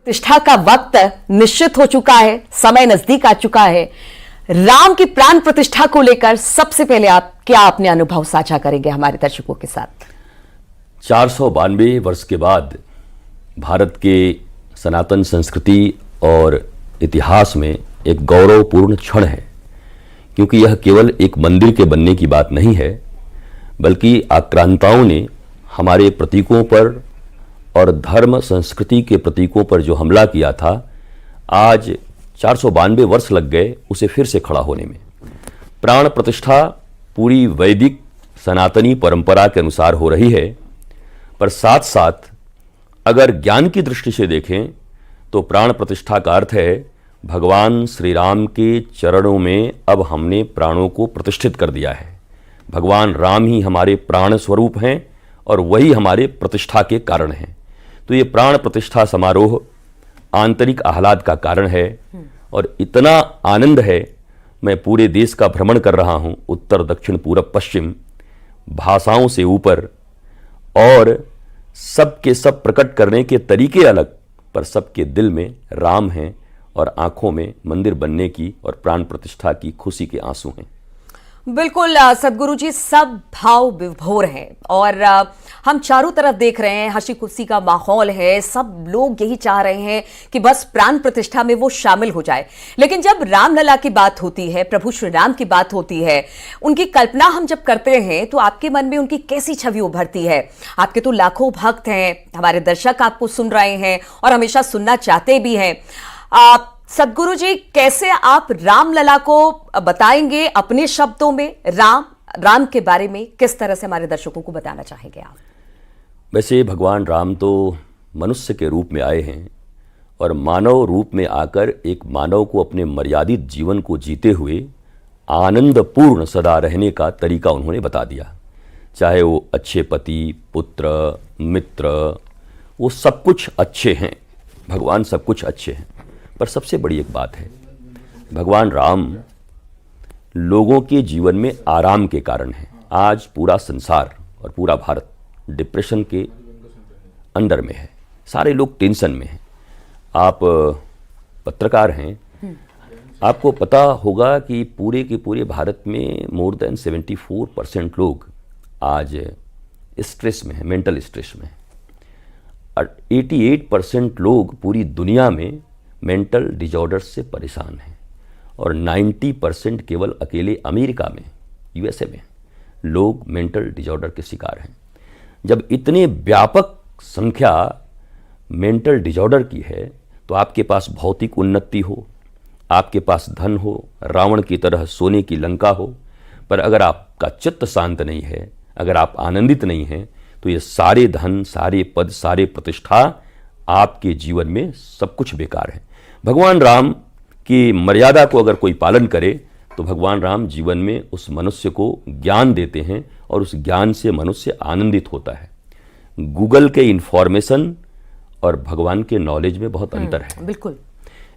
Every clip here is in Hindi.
प्रतिष्ठा का वक्त निश्चित हो चुका है, समय नजदीक आ चुका है। राम की प्राण प्रतिष्ठा को लेकर सबसे पहले आप क्या अपने अनुभव साझा करेंगे हमारे दर्शकों के साथ? 492 वर्ष के बाद भारत के सनातन संस्कृति और इतिहास में एक गौरवपूर्ण क्षण है, क्योंकि यह केवल एक मंदिर के बनने की बात नहीं है, बल्कि आक्रांताओं ने हमारे प्रतीकों पर और धर्म संस्कृति के प्रतीकों पर जो हमला किया था, आज 492 वर्ष लग गए उसे फिर से खड़ा होने में। प्राण प्रतिष्ठा पूरी वैदिक सनातनी परंपरा के अनुसार हो रही है, पर साथ साथ अगर ज्ञान की दृष्टि से देखें तो प्राण प्रतिष्ठा का अर्थ है भगवान श्री राम के चरणों में अब हमने प्राणों को प्रतिष्ठित कर दिया है। भगवान राम ही हमारे प्राण स्वरूप हैं और वही हमारे प्रतिष्ठा के कारण हैं। तो ये प्राण प्रतिष्ठा समारोह आंतरिक आह्लाद का कारण है और इतना आनंद है। मैं पूरे देश का भ्रमण कर रहा हूँ, उत्तर दक्षिण पूरब पश्चिम, भाषाओं से ऊपर, और सबके सब प्रकट करने के तरीके अलग, पर सबके दिल में राम हैं और आंखों में मंदिर बनने की और प्राण प्रतिष्ठा की खुशी के आंसू हैं। बिल्कुल सदगुरु जी, सब भाव विभोर हैं और हम चारों तरफ देख रहे हैं, हंसी खुशी का माहौल है। सब लोग यही चाह रहे हैं कि बस प्राण प्रतिष्ठा में वो शामिल हो जाए। लेकिन जब रामलला की बात होती है, प्रभु श्री राम की बात होती है, उनकी कल्पना हम जब करते हैं तो आपके मन में उनकी कैसी छवि उभरती है? आपके तो लाखों भक्त हैं, हमारे दर्शक आपको सुन रहे हैं और हमेशा सुनना चाहते भी हैं। सदगुरु जी, कैसे आप रामलला को बताएंगे अपने शब्दों में? राम के बारे में किस तरह से हमारे दर्शकों को बताना चाहेंगे आप? वैसे भगवान राम तो मनुष्य के रूप में आए हैं और मानव रूप में आकर एक मानव को अपने मर्यादित जीवन को जीते हुए आनंदपूर्ण सदा रहने का तरीका उन्होंने बता दिया। चाहे वो अच्छे पति, पुत्र, मित्र, वो सब कुछ अच्छे हैं। भगवान सब कुछ अच्छे हैं, पर सबसे बड़ी एक बात है, भगवान राम लोगों के जीवन में आराम के कारण है। आज पूरा संसार और पूरा भारत डिप्रेशन के अंडर में है, सारे लोग टेंशन में हैं। आप पत्रकार हैं, आपको पता होगा कि पूरे के पूरे भारत में मोर देन 74% लोग आज स्ट्रेस में हैं, मेंटल स्ट्रेस में हैं, और 88% लोग पूरी दुनिया में मेंटल डिजॉर्डर्स से परेशान हैं, और 90% केवल अकेले अमेरिका में, यूएसए में लोग मेंटल डिजॉर्डर के शिकार हैं। जब इतने व्यापक संख्या मेंटल डिजॉर्डर की है, तो आपके पास भौतिक उन्नति हो, आपके पास धन हो, रावण की तरह सोने की लंका हो, पर अगर आपका चित्त शांत नहीं है, अगर आप आनंदित नहीं हैं, तो ये सारे धन, सारे पद, सारे प्रतिष्ठा आपके जीवन में सब कुछ बेकार है। भगवान राम की मर्यादा को अगर कोई पालन करे तो भगवान राम जीवन में उस मनुष्य को ज्ञान देते हैं और उस ज्ञान से मनुष्य आनंदित होता है। गूगल के इंफॉर्मेशन और भगवान के नॉलेज में बहुत अंतर है। बिल्कुल।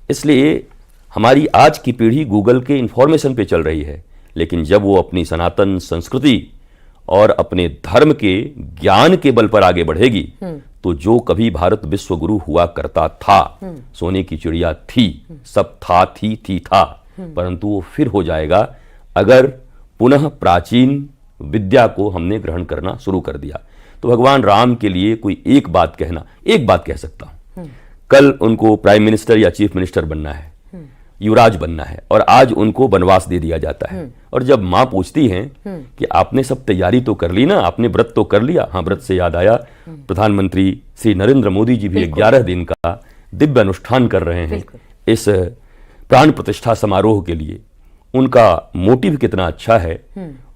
इसलिए हमारी आज की पीढ़ी गूगल के इंफॉर्मेशन पे चल रही है, लेकिन जब वो अपनी सनातन संस्कृति और अपने धर्म के ज्ञान के बल पर आगे बढ़ेगी, तो जो कभी भारत विश्व गुरु हुआ करता था, सोने की चिड़िया थी, सब था, थी था, परंतु वो फिर हो जाएगा अगर पुनः प्राचीन विद्या को हमने ग्रहण करना शुरू कर दिया। तो भगवान राम के लिए कोई एक बात कह सकता हूं, कल उनको प्राइम मिनिस्टर या चीफ मिनिस्टर बनना है, युवराज बनना है, और आज उनको वनवास दे दिया जाता है। और जब माँ पूछती हैं कि आपने सब तैयारी तो कर ली ना, आपने व्रत तो कर लिया? हाँ, व्रत से याद आया, प्रधानमंत्री श्री नरेंद्र मोदी जी भी 11 दिन का दिव्य अनुष्ठान कर रहे हैं इस प्राण प्रतिष्ठा समारोह के लिए। उनका मोटिव कितना अच्छा है,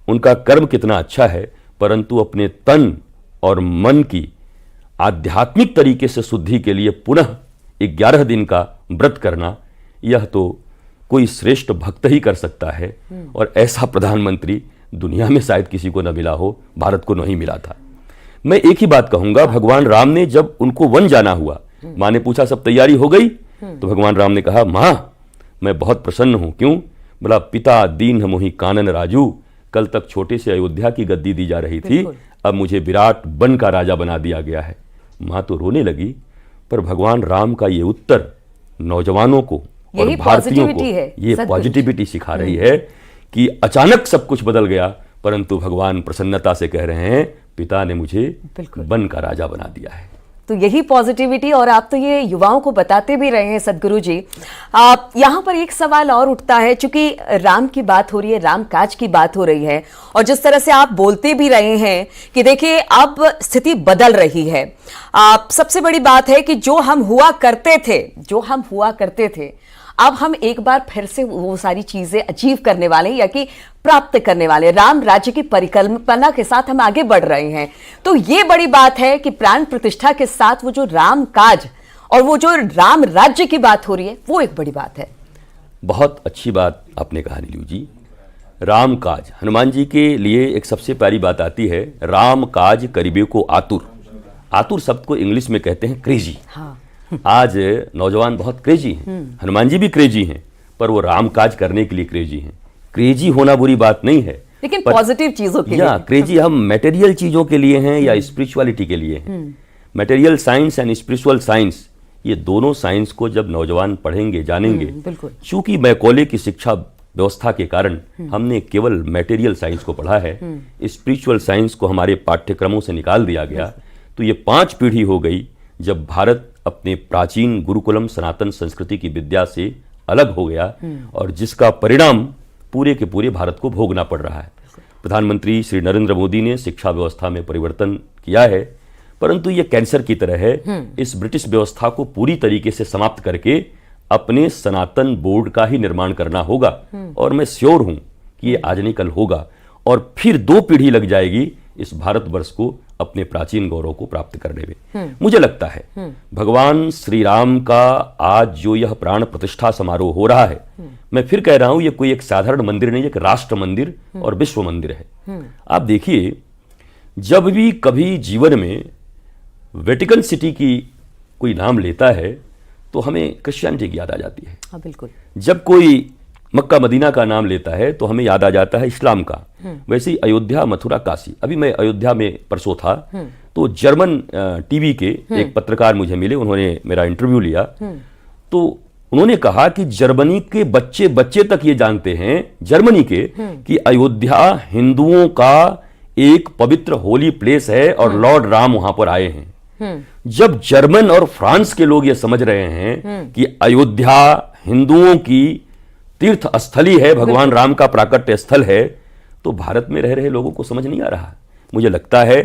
उनका कर्म कितना अच्छा है, परंतु अपने तन और मन की आध्यात्मिक तरीके से शुद्धि के लिए पुनः 11 दिन का व्रत करना, यह तो कोई श्रेष्ठ भक्त ही कर सकता है, और ऐसा प्रधानमंत्री दुनिया में शायद किसी को न मिला हो, भारत को नहीं मिला था। मैं एक ही बात कहूंगा, भगवान राम ने जब उनको वन जाना हुआ, माँ ने पूछा सब तैयारी हो गई? तो भगवान राम ने कहा, माँ मैं बहुत प्रसन्न हूं। क्यों? बोला, पिता दीन मोहि कानन राजू, कल तक छोटे से अयोध्या की गद्दी दी जा रही थी, अब मुझे विराट वन का राजा बना दिया गया है। माँ तो रोने लगी, पर भगवान राम का ये उत्तर नौजवानों को और यही भारतीयों को पॉजिटिविटी है, ये सद्गुरु जी। पॉजिटिविटी सिखा रही है कि अचानक सब कुछ बदल गया, परंतु भगवान प्रसन्नता से कह रहे हैं पिता ने मुझे बिल्कुल। वन का राजा बना दिया है। तो यही पॉजिटिविटी, और आप तो ये युवाओं को बताते भी रहे हैं सद्गुरु जी। यहाँ पर एक सवाल और उठता है, चूंकि राम की बात हो रही है, राम काज की बात हो रही है, और जिस तरह से आप बोलते भी रहे हैं कि देखिए अब स्थिति बदल रही है। सबसे बड़ी बात है कि जो हम हुआ करते थे अब हम एक बार फिर से वो सारी चीजें अचीव करने वाले हैं, या कि प्राप्त करने वाले, राम राज्य की परिकल्पना के साथ हम आगे बढ़ रहे हैं। तो ये बड़ी बात है कि प्राण प्रतिष्ठा के साथ वो जो राम काज और वो जो राम राज्य की बात हो रही है, वो एक बड़ी बात है। बहुत अच्छी बात आपने कहा नीलू जी। राम काज, हनुमान जी के लिए एक सबसे प्यारी बात आती है, राम काज करीबे को आतुर। आतुर शब्द को इंग्लिश में कहते हैं क्रेजी। हाँ। आज नौजवान बहुत क्रेजी हैं, हनुमान जी भी क्रेजी हैं, पर वो राम काज करने के लिए क्रेजी हैं। क्रेजी होना बुरी बात नहीं है, लेकिन पॉजिटिव चीजों के लिए। क्रेजी हम मटेरियल चीजों के लिए हैं या स्पिरिचुअलिटी के लिए हैं। Material science and spiritual science, ये दोनों साइंस को जब नौजवान पढ़ेंगे, जानेंगे, बिल्कुल। चूंकि मैकॉले की शिक्षा व्यवस्था के कारण हमने केवल मटेरियल साइंस को पढ़ा है, स्पिरिचुअल साइंस को हमारे पाठ्यक्रमों से निकाल दिया गया, तो ये 5 पीढ़ी हो गई जब भारत अपने प्राचीन गुरुकुलम सनातन संस्कृति की विद्या से अलग हो गया, और जिसका परिणाम पूरे के पूरे भारत को भोगना पड़ रहा है। प्रधानमंत्री श्री नरेंद्र मोदी ने शिक्षा व्यवस्था में परिवर्तन किया है, परंतु यह कैंसर की तरह है। इस ब्रिटिश व्यवस्था को पूरी तरीके से समाप्त करके अपने सनातन बोर्ड का ही निर्माण करना होगा, और मैं श्योर हूं कि ये आज नहीं कल होगा, और फिर 2 पीढ़ी लग जाएगी इस भारतवर्ष को अपने प्राचीन गौरव को प्राप्त करने में। मुझे लगता है भगवान श्री राम का आज जो यह प्राण प्रतिष्ठा समारोह हो रहा है, मैं फिर कह रहा हूं, यह कोई एक साधारण मंदिर नहीं, एक राष्ट्र मंदिर और विश्व मंदिर है। आप देखिए, जब भी कभी जीवन में वेटिकन सिटी की कोई नाम लेता है तो हमें क्रिश्चियनिटी की याद आ जाती है। हाँ, बिल्कुल। जब कोई मक्का मदीना का नाम लेता है तो हमें याद आ जाता है इस्लाम का। वैसे ही अयोध्या, मथुरा, काशी। अभी मैं अयोध्या में परसों था, तो जर्मन टीवी के एक पत्रकार मुझे मिले, उन्होंने मेरा इंटरव्यू लिया, तो उन्होंने कहा कि जर्मनी के बच्चे बच्चे तक ये जानते हैं, जर्मनी के, कि अयोध्या हिंदुओं का एक पवित्र होली प्लेस है और लॉर्ड राम वहां पर आए हैं। जब जर्मन और फ्रांस के लोग ये समझ रहे हैं कि अयोध्या हिंदुओं की तीर्थ स्थली है, भगवान राम का प्राकट्य स्थल है, तो भारत में रह रहे लोगों को समझ नहीं आ रहा। मुझे लगता है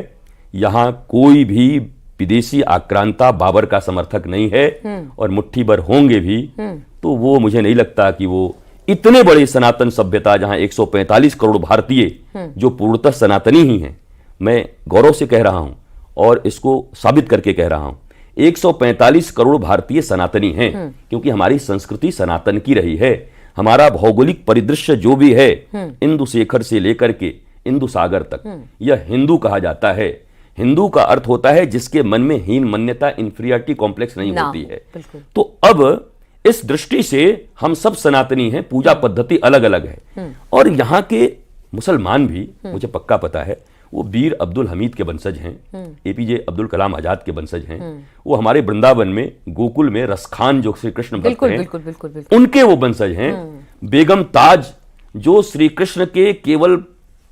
यहां कोई भी विदेशी आक्रांता बाबर का समर्थक नहीं है, और मुट्ठी भर होंगे भी तो वो मुझे नहीं लगता कि वो इतने बड़ी सनातन सभ्यता, जहां 145 करोड़ भारतीय जो पूर्णतः सनातनी ही हैं, मैं गौरव से कह रहा हूं और इसको साबित करके कह रहा हूं, 145 करोड़ भारतीय सनातनी हैं, क्योंकि हमारी संस्कृति सनातन की रही है। हमारा भौगोलिक परिदृश्य जो भी है, इंदु शेखर से लेकर के इंदु सागर तक, यह हिंदू कहा जाता है। हिंदू का अर्थ होता है जिसके मन में हीन मान्यता, इंफीरियरिटी कॉम्प्लेक्स नहीं होती है। तो अब इस दृष्टि से हम सब सनातनी हैं, पूजा पद्धति अलग अलग है। और यहाँ के मुसलमान भी, मुझे पक्का पता है, वो वीर अब्दुल हमीद के वंशज हैं, एपीजे अब्दुल कलाम आजाद के वंशज हैं। वो हमारे वृंदावन में गोकुल में रसखान जो श्री कृष्ण भक्त हैं, बिल्कुल, बिल्कुल, बिल्कुल। उनके वो वंशज हैं। बेगम ताज जो श्री कृष्ण के केवल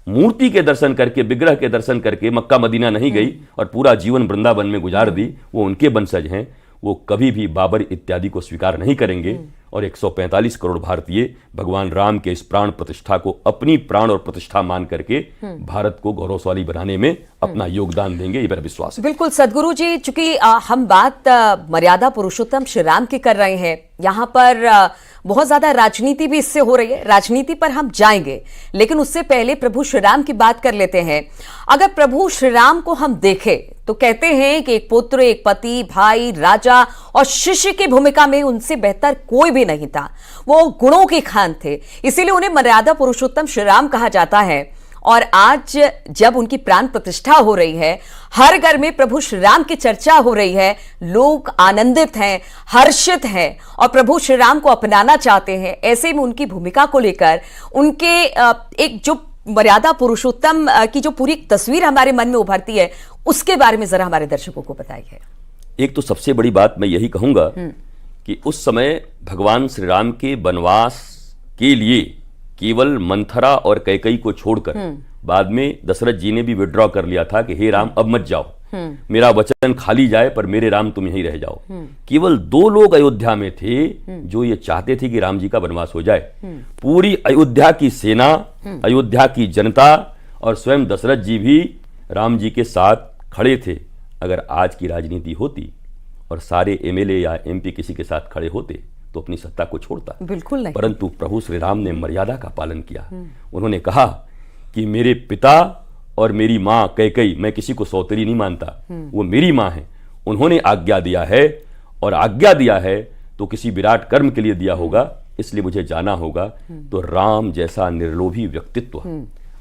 मूर्ति के दर्शन करके, विग्रह के दर्शन करके मक्का मदीना नहीं गई और पूरा जीवन वृंदावन में गुजार दी, वो उनके वंशज हैं। वो कभी भी बाबर इत्यादि को स्वीकार नहीं करेंगे, और 145 करोड़ भारतीय भगवान राम के इस प्राण प्रतिष्ठा को अपनी प्राण और प्रतिष्ठा मान करके भारत को गौरवशाली बनाने में अपना योगदान देंगे, ये मेरा विश्वास है। बिल्कुल सद्गुरु जी, चूंकि हम बात मर्यादा पुरुषोत्तम श्री राम की कर रहे हैं, यहाँ पर बहुत ज्यादा राजनीति भी इससे हो रही है। राजनीति पर हम जाएंगे, लेकिन उससे पहले प्रभु श्री राम की बात कर लेते हैं। अगर प्रभु श्री राम को हम देखें तो कहते हैं कि एक पुत्र, एक पति, भाई, राजा और शिष्य की भूमिका में उनसे बेहतर कोई भी नहीं था। वो गुणों के खान थे, इसीलिए उन्हें मर्यादा पुरुषोत्तम श्री राम कहा जाता है। और आज जब उनकी प्राण प्रतिष्ठा हो रही है, हर घर में प्रभु श्री राम की चर्चा हो रही है, लोग आनंदित हैं, हर्षित हैं और प्रभु श्री राम को अपनाना चाहते हैं। ऐसे में उनकी भूमिका को लेकर उनके एक जो मर्यादा पुरुषोत्तम की जो पूरी तस्वीर हमारे मन में उभरती है, उसके बारे में जरा हमारे दर्शकों को बताइए। एक तो सबसे बड़ी बात मैं यही कहूंगा कि उस समय भगवान श्री राम के वनवास के लिए केवल मंथरा और कैकेयी को छोड़कर बाद में दशरथ जी ने भी विड्रॉ कर लिया था कि हे राम अब मत जाओ, मेरा वचन खाली जाए पर मेरे राम तुम यहीं रह जाओ। केवल 2 लोग अयोध्या में थे जो ये चाहते थे कि राम जी का वनवास हो जाए। पूरी अयोध्या की सेना, अयोध्या की जनता और स्वयं दशरथ जी भी राम जी के साथ खड़े थे। अगर आज की राजनीति होती और सारे एमएलए या एमपी किसी के साथ खड़े होते तो अपनी सत्ता को छोड़ता, बिल्कुल नहीं। परंतु प्रभु श्री राम ने मर्यादा का पालन किया। उन्होंने कहा कि मेरे पिता और मेरी मां कैकेयी, मैं किसी को सौतेली नहीं मानता, वो मेरी मां है, उन्होंने आज्ञा दिया है और आज्ञा दिया है तो किसी विराट कर्म के लिए दिया होगा, इसलिए मुझे जाना होगा। तो राम जैसा निर्लोभी व्यक्तित्व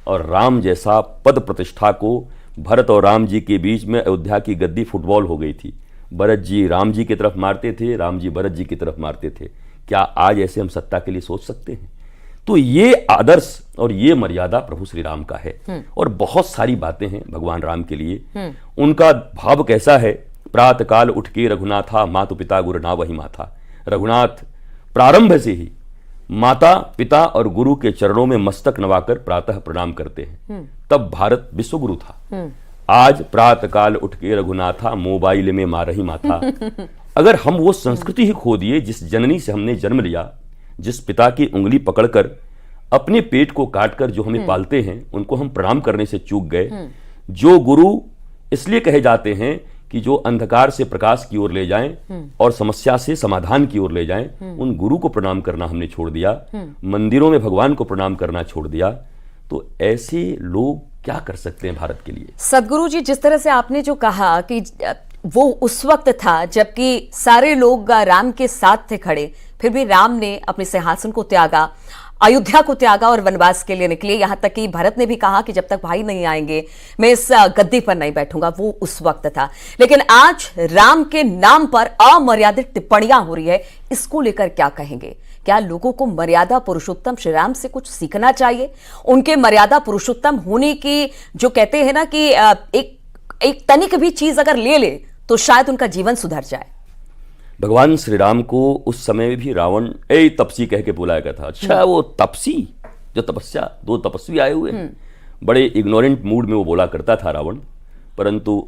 और राम जैसा पद प्रतिष्ठा को, भरत और राम जी के बीच में अयोध्या की गद्दी फुटबॉल हो गई थी। भरत जी राम जी की तरफ मारते थे, राम जी भरत जी की तरफ मारते थे। क्या आज ऐसे हम सत्ता के लिए सोच सकते हैं? तो ये आदर्श और ये मर्यादा प्रभु श्री राम का है। और बहुत सारी बातें हैं भगवान राम के लिए। उनका भाव कैसा है? प्रातः काल उठ के रघुनाथा, मातु पिता गुरु ना वही माथा। रघुनाथ प्रारंभ से ही माता पिता और गुरु के चरणों में मस्तक नवाकर प्रातः प्रणाम करते हैं। तब भारत विश्वगुरु था। आज प्रातः काल उठ के रघुनाथा, मोबाइल में मारही माथा। अगर हम वो संस्कृति ही खो दिए जिस जननी से हमने जन्म लिया, जिस पिता की उंगली पकड़कर अपने पेट को काटकर जो हमें पालते हैं, उनको हम प्रणाम करने से चूक गए। जो गुरु इसलिए कहे जाते हैं कि जो अंधकार से प्रकाश की ओर ले जाएं और समस्या से समाधान की ओर ले जाएं, उन गुरु को प्रणाम करना हमने छोड़ दिया, मंदिरों में भगवान को प्रणाम करना छोड़ दिया। तो ऐसे लोग क्या कर सकते हैं भारत के लिए? सदगुरु जी, जिस तरह से आपने जो कहा कि वो उस वक्त था जबकि सारे लोग राम के साथ थे खड़े, फिर भी राम ने अपने सिंहासन को त्यागा, अयोध्या को त्यागा और वनवास के लिए निकले। यहां तक कि भरत ने भी कहा कि जब तक भाई नहीं आएंगे मैं इस गद्दी पर नहीं बैठूंगा। वो उस वक्त था। लेकिन आज राम के नाम पर अमर्यादित टिप्पणियां हो रही है, इसको लेकर क्या कहेंगे? क्या लोगों को मर्यादा पुरुषोत्तम श्री राम से कुछ सीखना चाहिए? उनके मर्यादा पुरुषोत्तम होने की जो कहते हैं ना कि एक तनिक भी चीज अगर ले ले तो शायद उनका जीवन सुधर जाए। भगवान श्री राम को उस समय भी रावण ए तपसी कह के बुलाया गया था। अच्छा, वो तपसी जो तपस्या, 2 तपस्वी आए हुए हैं, बड़े इग्नोरेंट मूड में वो बोला करता था रावण। परंतु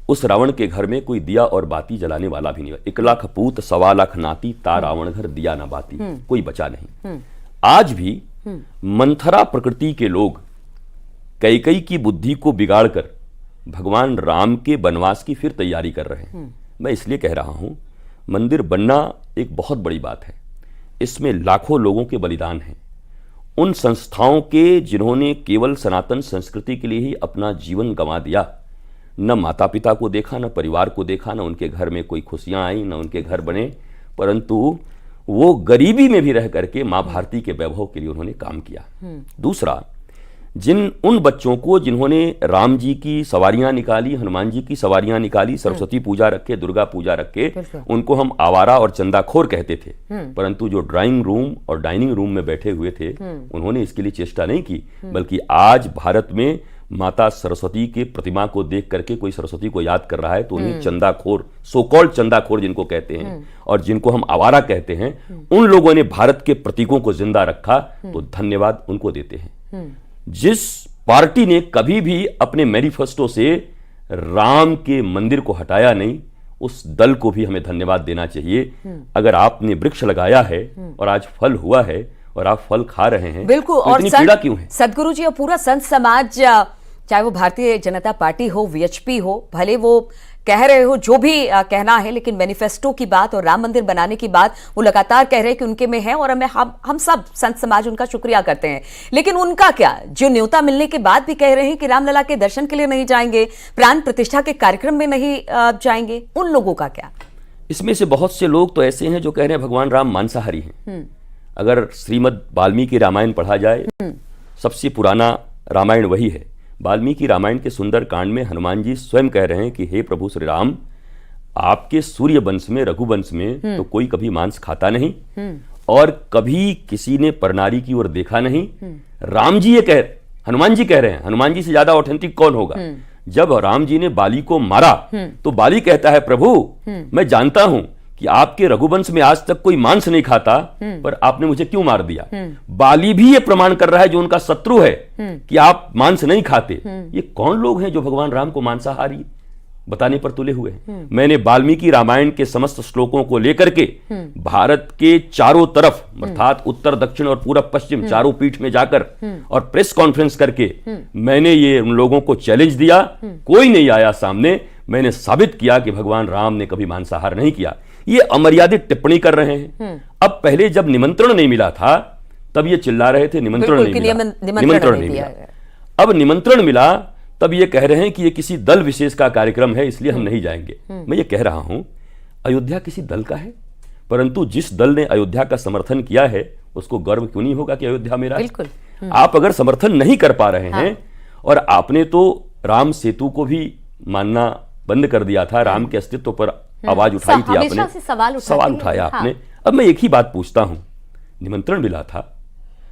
उस रावण के घर में कोई दिया और बाती जलाने वाला भी नहीं। 1 लाख पूत 1.25 लाख नाती, ता रावण घर दिया ना बाती, कोई बचा नहीं। आज भी मंथरा प्रकृति के लोग कैकेयी की बुद्धि को बिगाड़कर भगवान राम के वनवास की फिर तैयारी कर रहे हैं। मैं इसलिए कह रहा हूं, मंदिर बनना एक बहुत बड़ी बात है, इसमें लाखों लोगों के बलिदान हैं। उन संस्थाओं के जिन्होंने केवल सनातन संस्कृति के लिए ही अपना जीवन गंवा दिया, न माता पिता को देखा, न परिवार को देखा, न उनके घर में कोई खुशियां आई, न उनके घर बने, परंतु वो गरीबी में भी रह करके मां भारती के वैभव के लिए उन्होंने काम किया। दूसरा, उन बच्चों को जिन्होंने राम जी की सवारियां निकाली, हनुमान जी की सवारियां निकाली, सरस्वती पूजा रखे, दुर्गा पूजा रखे, उनको हम आवारा और चंदाखोर कहते थे। परंतु जो ड्राइंग रूम और डाइनिंग रूम में बैठे हुए थे, उन्होंने इसके लिए चेष्टा नहीं की। बल्कि आज भारत में माता सरस्वती के प्रतिमा को देख करके कोई सरस्वती को याद कर रहा है तो उन्हें चंदाखोर, सो कॉल्ड चंदाखोर जिनको कहते हैं और जिनको हम आवारा कहते हैं, उन लोगों ने भारत के प्रतीकों को जिंदा रखा, तो धन्यवाद उनको देते हैं। जिस पार्टी ने कभी भी अपने मैनिफेस्टो से राम के मंदिर को हटाया नहीं, उस दल को भी हमें धन्यवाद देना चाहिए। अगर आपने वृक्ष लगाया है और आज फल हुआ है और आप फल खा रहे हैं, बिल्कुल, तो और इतनी पीड़ा क्यों है? सदगुरु जी और पूरा संत समाज, चाहे वो भारतीय जनता पार्टी हो, वीएचपी हो, भले वो कह रहे हो जो भी कहना है, लेकिन मैनिफेस्टो की बात और राम मंदिर बनाने की बात वो लगातार कह रहे हैं कि उनके में है और हम सब संत समाज उनका शुक्रिया करते हैं। लेकिन उनका क्या, जो न्योता मिलने के बाद भी कह रहे हैं कि रामलला के दर्शन के लिए नहीं जाएंगे, प्राण प्रतिष्ठा के कार्यक्रम में नहीं जाएंगे, उन लोगों का क्या? इसमें से बहुत से लोग तो ऐसे हैं जो कह रहे हैं भगवान राम मांसाहारी हैं। अगर श्रीमद् वाल्मीकि रामायण पढ़ा जाए, सबसे पुराना रामायण वही है। वाल्मीकि रामायण के सुंदर कांड में हनुमान जी स्वयं कह रहे हैं कि हे प्रभु श्री राम, आपके सूर्य वंश में, रघुवंश में तो कोई कभी मांस खाता नहीं और कभी किसी ने परनारी की ओर देखा नहीं। राम जी ये हनुमान जी कह रहे हैं, हनुमान जी से ज्यादा ऑथेंटिक कौन होगा? जब राम जी ने बाली को मारा तो बाली कहता है, प्रभु मैं जानता हूं कि आपके रघुवंश में आज तक कोई मांस नहीं खाता, पर आपने मुझे क्यों मार दिया। बाली भी ये प्रमाण कर रहा है, जो उनका शत्रु है, कि आप मांस नहीं खाते। ये कौन लोग हैं जो भगवान राम को मांसाहारी बताने पर तुले हुए हैं। मैंने वाल्मीकि रामायण के समस्त श्लोकों को लेकर के भारत के चारों तरफ अर्थात उत्तर दक्षिण और पूरब पश्चिम चारों पीठ में जाकर और प्रेस कॉन्फ्रेंस करके मैंने ये उन लोगों को चैलेंज दिया, कोई नहीं आया सामने। मैंने साबित किया कि भगवान राम ने कभी मांसाहार नहीं किया। ये अमर्यादित टिप्पणी कर रहे हैं। अब पहले जब निमंत्रण नहीं मिला था तब ये चिल्ला रहे थे निमंत्रण नहीं मिला, निमंत्रण नहीं मिला। अब निमंत्रण मिला तब ये कह रहे हैं कि ये किसी दल विशेष का कार्यक्रम है, इसलिए हम नहीं जाएंगे। मैं ये कह रहा हूं, अयोध्या किसी दल का है, परंतु जिस दल ने अयोध्या का समर्थन किया है उसको गर्व क्यों नहीं होगा कि अयोध्या मेरा है। बिल्कुल। आप अगर समर्थन नहीं कर पा रहे हैं, और आपने तो राम सेतु को भी मानना बंद कर दिया था, राम के अस्तित्व पर आवाज उठाई थी आपने, सवाल उठाया आपने। अब मैं एक ही बात पूछता हूं, निमंत्रण मिला था,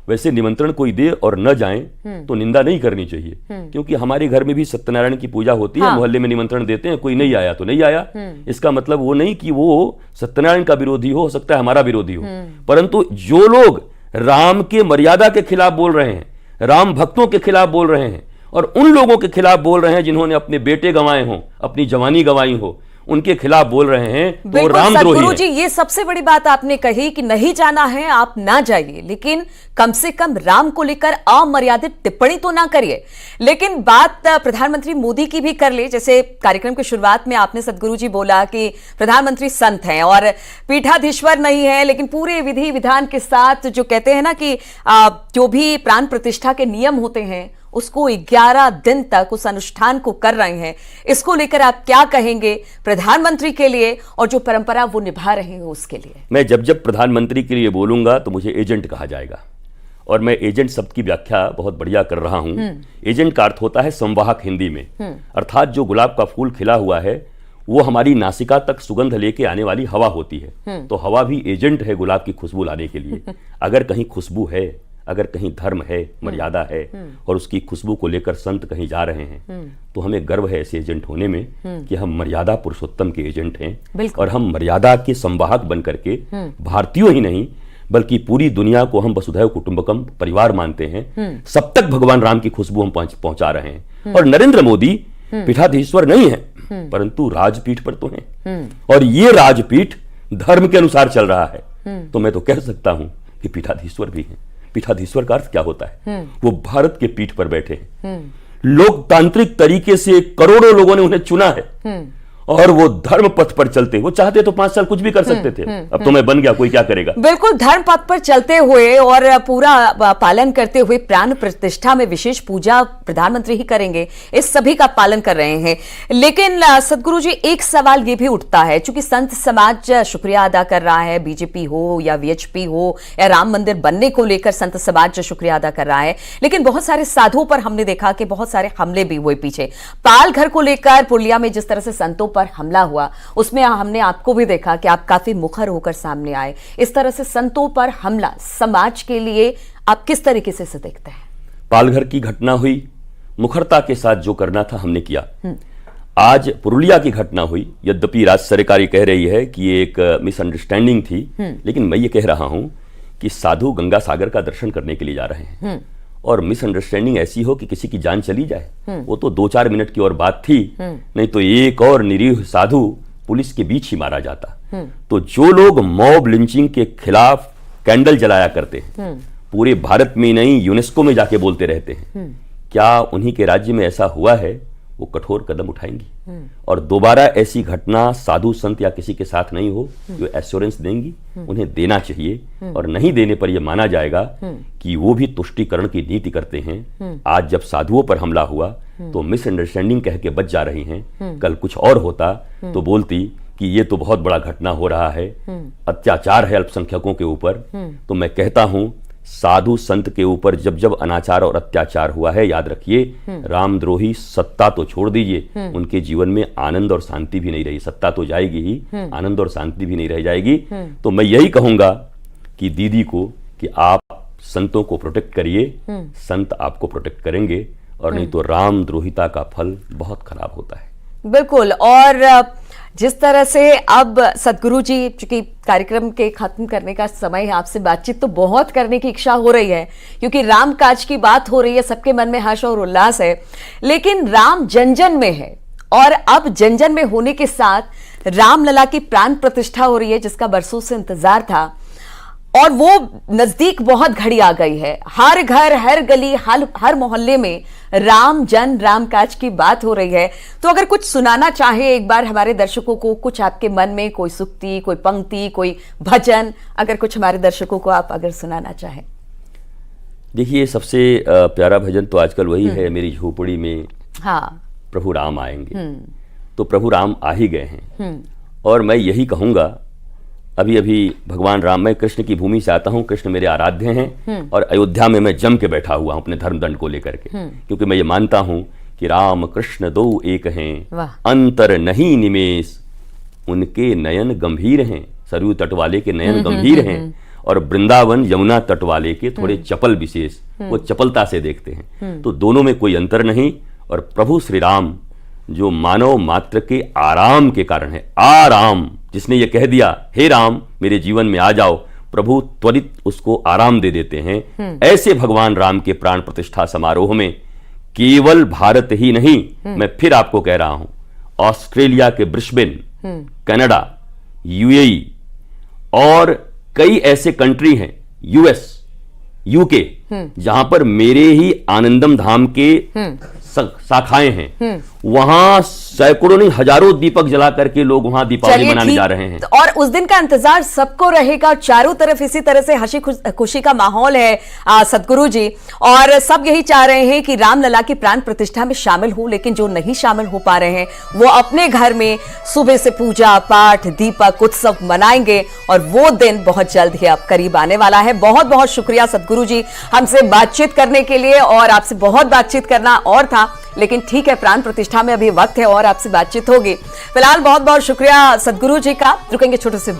वैसे निमंत्रण कोई दे और न जाए तो निंदा नहीं करनी चाहिए, क्योंकि हमारे घर में भी सत्यनारायण की पूजा होती है, मोहल्ले में निमंत्रण देते हैं, कोई नहीं आया तो नहीं आया। इसका मतलब वो नहीं कि वो सत्यनारायण का विरोधी हो सकता है हमारा विरोधी हो, परंतु जो लोग राम के मर्यादा के खिलाफ बोल रहे हैं, राम भक्तों के खिलाफ बोल रहे हैं, और उन लोगों के खिलाफ बोल रहे हैं जिन्होंने अपने बेटे गंवाए हों, अपनी जवानी गंवाई हो, उनके खिलाफ बोल रहे हैं, तो वो रामद्रोही हैं। जी, ये सबसे बड़ी बात आपने कही कि नहीं जाना है आप ना जाइए, लेकिन कम से कम राम को लेकर अमर्यादित टिप्पणी तो ना करिए। लेकिन बात प्रधानमंत्री मोदी की भी कर ले, जैसे कार्यक्रम की शुरुआत में आपने सदगुरु जी बोला कि प्रधानमंत्री संत हैं और पीठाधीश्वर नहीं है, लेकिन पूरे विधि विधान के साथ जो कहते हैं ना कि जो भी प्राण प्रतिष्ठा के नियम होते हैं उसको 11 दिन तक उस अनुष्ठान को कर रहे हैं। इसको लेकर आप क्या कहेंगे प्रधानमंत्री के लिए और जो परंपरा वो निभा रहे हैं उसके लिए? मैं जब प्रधानमंत्री के लिए बोलूंगा तो मुझे एजेंट कहा जाएगा, और मैं एजेंट शब्द की व्याख्या बहुत बढ़िया कर रहा हूं। एजेंट का अर्थ होता है संवाहक हिंदी में, अर्थात जो गुलाब का फूल खिला हुआ है वो हमारी नासिका तक सुगंध लेके आने वाली हवा होती है, तो हवा भी एजेंट है गुलाब की खुशबू लाने के लिए। अगर कहीं खुशबू है, अगर कहीं धर्म है, मर्यादा है, और उसकी खुशबू को लेकर संत कहीं जा रहे हैं, तो हमें गर्व है ऐसे एजेंट होने में कि हम मर्यादा पुरुषोत्तम के एजेंट हैं, और हम मर्यादा के संवाहक बन करके भारतीयों ही नहीं बल्कि पूरी दुनिया को हम वसुधैव कुटुंबकम परिवार मानते हैं, सब तक भगवान राम की खुशबू हम पहुंचा रहे हैं। और नरेंद्र मोदी पीठाधीश्वर नहीं है, परंतु राजपीठ पर तो हैं, और ये राजपीठ धर्म के अनुसार चल रहा है, तो मैं तो कह सकता हूं कि पीठाधीश्वर भी हैं। पीठाधीश्वर का अर्थ क्या होता है? वो भारत के पीठ पर बैठे हैं, लोकतांत्रिक तरीके से करोड़ों लोगों ने उन्हें चुना है, और वो धर्म पथ पर चलते, वो चाहते तो 5 साल कुछ भी कर सकते थे, अब तो मैं बन गया, कोई क्या करेगा। बिल्कुल, धर्म पथ पर चलते हुए और पूरा पालन करते हुए प्राण प्रतिष्ठा में विशेष पूजा प्रधानमंत्री ही करेंगे, इस सभी का पालन कर रहे हैं। लेकिन सदगुरु जी, एक सवाल ये भी उठता है, चूंकि संत समाज शुक्रिया अदा कर रहा है, बीजेपी हो या वीएचपी हो या राम मंदिर बनने को लेकर संत समाज शुक्रिया अदा कर रहा है, लेकिन बहुत सारे साधुओं पर हमने देखा कि बहुत सारे हमले भी हुए पीछे। पाल घर को लेकर पुरलिया में जिस तरह से संतों पर हमला हुआ, उसमें हमने आपको भी देखा कि आप काफी मुखर होकर सामने आए। इस तरह से संतों पर हमला समाज के लिए आप किस तरीके से देखते हैं? पालघर की घटना हुई, मुखरता के साथ जो करना था हमने किया। आज पुरुलिया की घटना हुई, यद्यपि राज्य सरकार कह रही है कि ये एक मिसअंडरस्टैंडिंग थी, लेकिन मैं ये कह रहा हूं कि साधु गंगा सागर का दर्शन करने के लिए जा रहे हैं, और मिसअंडरस्टैंडिंग ऐसी हो कि किसी की जान चली जाए, वो तो 2-4 मिनट की और बात थी, नहीं तो एक और निरीह साधु पुलिस के बीच ही मारा जाता। तो जो लोग मॉब लिंचिंग के खिलाफ कैंडल जलाया करते हैं, पूरे भारत में नहीं यूनेस्को में जाके बोलते रहते हैं, क्या उन्हीं के राज्य में ऐसा हुआ है? वो कठोर कदम उठाएंगी, और दोबारा ऐसी घटना साधु संत या किसी के साथ नहीं हो, जो एश्योरेंस देंगी, उन्हें देना चाहिए, और नहीं देने पर यह माना जाएगा कि वो भी तुष्टीकरण की नीति करते हैं। आज जब साधुओं पर हमला हुआ तो मिसअंडरस्टैंडिंग कह के बच जा रही हैं, कल कुछ और होता तो बोलती कि ये तो बहुत बड़ा घटना हो रहा है, अत्याचार है अल्पसंख्यकों के ऊपर। तो मैं कहता हूं, साधु संत के ऊपर जब जब अनाचार और अत्याचार हुआ है, याद रखिए, रामद्रोही सत्ता तो छोड़ दीजिए, उनके जीवन में आनंद और शांति भी नहीं रही। सत्ता तो जाएगी ही, आनंद और शांति भी नहीं रह जाएगी। तो मैं यही कहूंगा कि दीदी को कि आप संतों को प्रोटेक्ट करिए, संत आपको प्रोटेक्ट करेंगे, और नहीं तो रामद्रोहिता का फल बहुत खराब होता है। बिल्कुल। और जिस तरह से अब सदगुरु जी, चूंकि कार्यक्रम के खत्म करने का समय है, आपसे बातचीत तो बहुत करने की इच्छा हो रही है क्योंकि राम काज की बात हो रही है, सबके मन में हर्ष और उल्लास है, लेकिन राम जन जन में है और अब जन जन में होने के साथ रामलला की प्राण प्रतिष्ठा हो रही है जिसका बरसों से इंतजार था और वो नजदीक बहुत घड़ी आ गई है। हर घर, हर गली, हर मोहल्ले में राम जन राम काज की बात हो रही है। तो अगर कुछ सुनाना चाहे एक बार हमारे दर्शकों को, कुछ आपके मन में कोई सुक्ति, कोई पंक्ति, कोई भजन, अगर कुछ हमारे दर्शकों को आप अगर सुनाना चाहें। देखिए, सबसे प्यारा भजन तो आजकल वही है, मेरी झोपड़ी में हाँ, प्रभु राम आएंगे। तो प्रभु राम आ ही गए हैं और मैं यही कहूंगा, अभी अभी भगवान राम, मैं कृष्ण की भूमि से आता हूं, कृष्ण मेरे आराध्य हैं और अयोध्या में मैं जम के बैठा हुआ हूं अपने धर्मदंड को लेकर के, क्योंकि मैं ये मानता हूं कि राम कृष्ण दो एक हैं, अंतर नहीं निमेष, उनके नयन गंभीर हैं। सरयू तट वाले के नयन गंभीर हैं और वृंदावन यमुना तट वाले के थोड़े चपल विशेष, वो चपलता से देखते हैं। तो दोनों में कोई अंतर नहीं। और प्रभु श्री राम जो मानव मात्र के आराम के कारण है, आराम, जिसने ये कह दिया हे राम मेरे जीवन में आ जाओ, प्रभु त्वरित उसको आराम दे देते हैं। ऐसे भगवान राम के प्राण प्रतिष्ठा समारोह में केवल भारत ही नहीं, मैं फिर आपको कह रहा हूं, ऑस्ट्रेलिया के ब्रिस्बेन, कनाडा, यूएई और कई ऐसे कंट्री हैं, यूएस, यूके, जहां पर मेरे ही आनंदम धाम के शाखाएं हैं, वहां सैकड़ों नहीं हजारों दीपक जला करके लोग वहां दीपावली मनाने जा रहे हैं। और उस दिन का इंतजार सबको रहेगा। चारों तरफ इसी तरह से हंसी खुशी का माहौल है सदगुरु जी, और सब यही चाह रहे हैं कि रामलला की प्राण प्रतिष्ठा में शामिल हो, लेकिन जो नहीं शामिल हो पा रहे हैं वो अपने घर में सुबह से पूजा पाठ, दीपक उत्सव मनाएंगे और वो दिन बहुत जल्द ही अब करीब आने वाला है। बहुत बहुत शुक्रिया सदगुरु जी हमसे बातचीत करने के लिए, और आपसे बहुत बातचीत करना और था, लेकिन ठीक है, प्राण प्रतिष्ठा में अभी वक्त है और आपसे बातचीत होगी। फिलहाल बहुत बहुत शुक्रिया सदगुरु जी का। रुकेंगे छोटे से